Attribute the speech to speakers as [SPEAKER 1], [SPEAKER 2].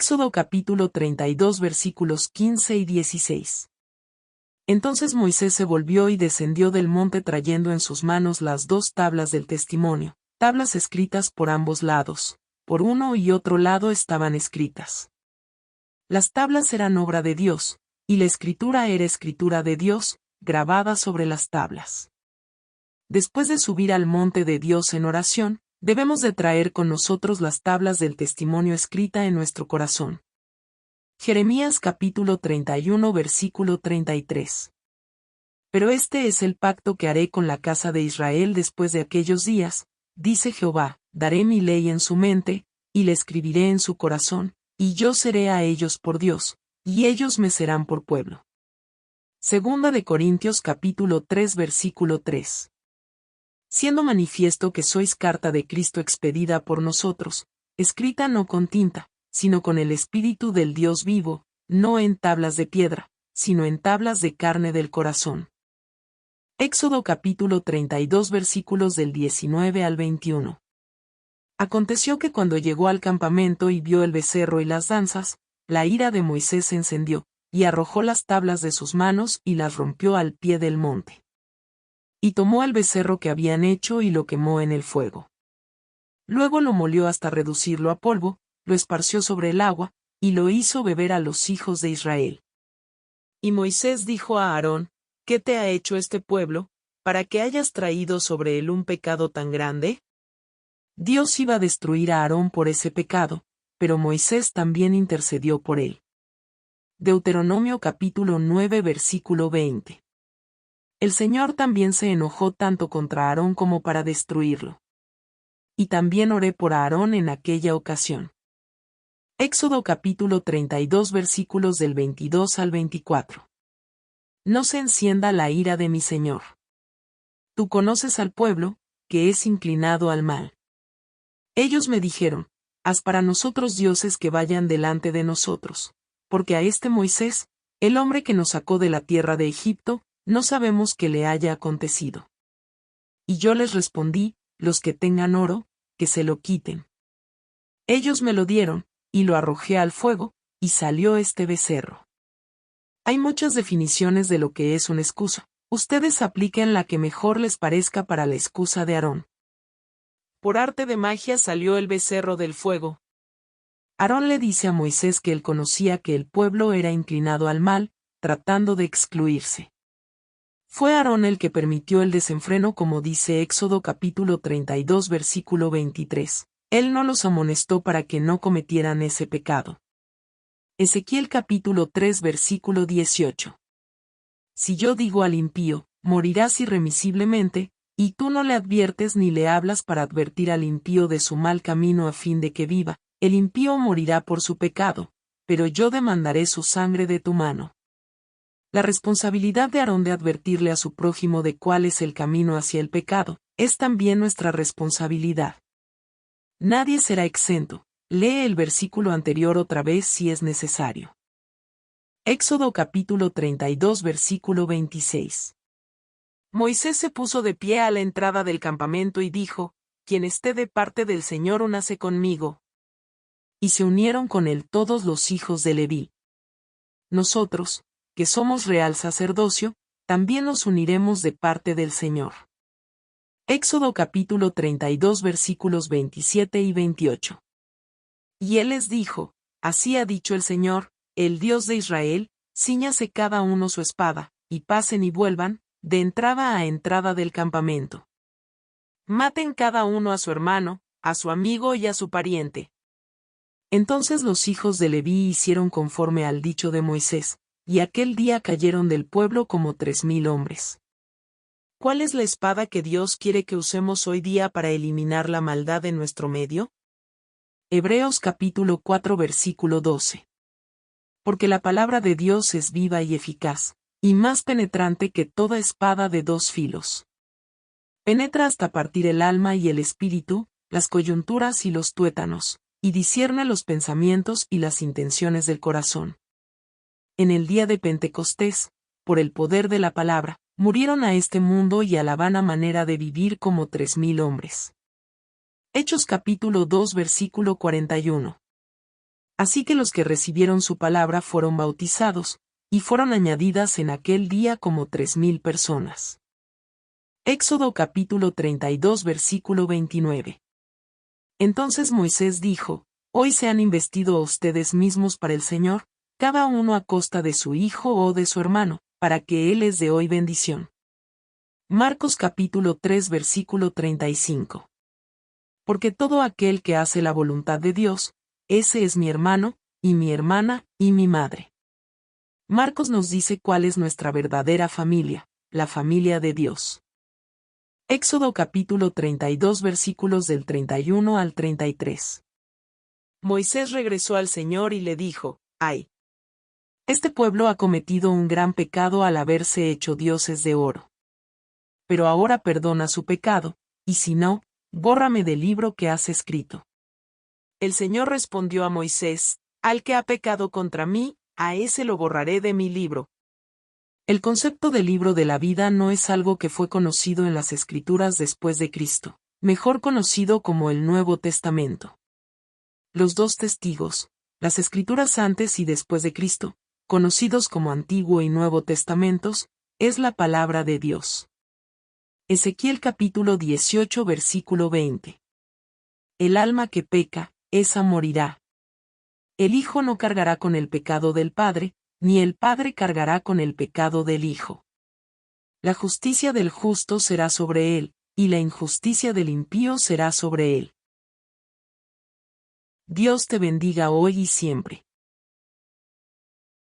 [SPEAKER 1] Éxodo capítulo 32 versículos 15 y 16. Entonces Moisés se volvió y descendió del monte trayendo en sus manos las 2 tablas del testimonio, tablas escritas por ambos lados, por uno y otro lado estaban escritas. Las tablas eran obra de Dios, y la escritura era escritura de Dios, grabada sobre las tablas. Después de subir al monte de Dios en oración, debemos de traer con nosotros las tablas del testimonio escrita en nuestro corazón. Jeremías capítulo 31 versículo 33. Pero este es el pacto que haré con la casa de Israel después de aquellos días, dice Jehová, daré mi ley en su mente, y la escribiré en su corazón, y yo seré a ellos por Dios, y ellos me serán por pueblo. Segunda de Corintios capítulo 3 versículo 3. Siendo manifiesto que sois carta de Cristo expedida por nosotros, escrita no con tinta, sino con el Espíritu del Dios vivo, no en tablas de piedra, sino en tablas de carne del corazón. Éxodo capítulo 32 versículos del 19 al 21. Aconteció que cuando llegó al campamento y vio el becerro y las danzas, la ira de Moisés se encendió, y arrojó las tablas de sus manos y las rompió al pie del monte. Y tomó el becerro que habían hecho y lo quemó en el fuego. Luego lo molió hasta reducirlo a polvo, lo esparció sobre el agua, y lo hizo beber a los hijos de Israel. Y Moisés dijo a Aarón, ¿qué te ha hecho este pueblo, para que hayas traído sobre él un pecado tan grande? Dios iba a destruir a Aarón por ese pecado, pero Moisés también intercedió por él. Deuteronomio capítulo 9 versículo 20. El Señor también se enojó tanto contra Aarón como para destruirlo. Y también oré por Aarón en aquella ocasión. Éxodo capítulo 32 versículos del 22 al 24. No se encienda la ira de mi Señor. Tú conoces al pueblo, que es inclinado al mal. Ellos me dijeron, haz para nosotros dioses que vayan delante de nosotros, porque a este Moisés, el hombre que nos sacó de la tierra de Egipto, no sabemos qué le haya acontecido. Y yo les respondí, los que tengan oro, que se lo quiten. Ellos me lo dieron, y lo arrojé al fuego, y salió este becerro. Hay muchas definiciones de lo que es una excusa. Ustedes apliquen la que mejor les parezca para la excusa de Aarón. Por arte de magia salió el becerro del fuego. Aarón le dice a Moisés que él conocía que el pueblo era inclinado al mal, tratando de excluirse. Fue Aarón el que permitió el desenfreno como dice Éxodo capítulo 32 versículo 23. Él no los amonestó para que no cometieran ese pecado. Ezequiel capítulo 3 versículo 18. Si yo digo al impío, morirás irremisiblemente, y tú no le adviertes ni le hablas para advertir al impío de su mal camino a fin de que viva, el impío morirá por su pecado, pero yo demandaré su sangre de tu mano. La responsabilidad de Aarón de advertirle a su prójimo de cuál es el camino hacia el pecado, es también nuestra responsabilidad. Nadie será exento. Lee el versículo anterior otra vez si es necesario. Éxodo capítulo 32 versículo 26. Moisés se puso de pie a la entrada del campamento y dijo, quien esté de parte del Señor únase conmigo. Y se unieron con él todos los hijos de Leví. Nosotros, que somos real sacerdocio, también nos uniremos de parte del Señor. Éxodo capítulo 32 versículos 27 y 28. Y él les dijo, así ha dicho el Señor, el Dios de Israel, cíñase cada uno su espada, y pasen y vuelvan, de entrada a entrada del campamento. Maten cada uno a su hermano, a su amigo y a su pariente. Entonces los hijos de Leví hicieron conforme al dicho de Moisés, y aquel día cayeron del pueblo como 3,000 hombres. ¿Cuál es la espada que Dios quiere que usemos hoy día para eliminar la maldad en nuestro medio? Hebreos capítulo 4 versículo 12. Porque la palabra de Dios es viva y eficaz, y más penetrante que toda espada de 2 filos. Penetra hasta partir el alma y el espíritu, las coyunturas y los tuétanos, y discierne los pensamientos y las intenciones del corazón. En el día de Pentecostés, por el poder de la palabra, murieron a este mundo y a la vana manera de vivir como 3,000 hombres. Hechos capítulo 2 versículo 41. Así que los que recibieron su palabra fueron bautizados, y fueron añadidas en aquel día como 3,000 personas. Éxodo capítulo 32 versículo 29. Entonces Moisés dijo: Hoy se han investido a ustedes mismos para el Señor, cada uno a costa de su hijo o de su hermano, para que Él les dé hoy bendición. Marcos capítulo 3 versículo 35. Porque todo aquel que hace la voluntad de Dios, ese es mi hermano, y mi hermana, y mi madre. Marcos nos dice cuál es nuestra verdadera familia, la familia de Dios. Éxodo capítulo 32 versículos del 31 al 33. Moisés regresó al Señor y le dijo: ¡Ay! Este pueblo ha cometido un gran pecado al haberse hecho dioses de oro. Pero ahora perdona su pecado, y si no, bórrame del libro que has escrito. El Señor respondió a Moisés: Al que ha pecado contra mí, a ese lo borraré de mi libro. El concepto del libro de la vida no es algo que fue conocido en las Escrituras después de Cristo, mejor conocido como el Nuevo Testamento. Los dos testigos, las Escrituras antes y después de Cristo, conocidos como Antiguo y Nuevo Testamentos, es la palabra de Dios. Ezequiel capítulo 18 versículo 20. El alma que peca, esa morirá. El Hijo no cargará con el pecado del Padre, ni el Padre cargará con el pecado del Hijo. La justicia del justo será sobre él, y la injusticia del impío será sobre él. Dios te bendiga hoy y siempre.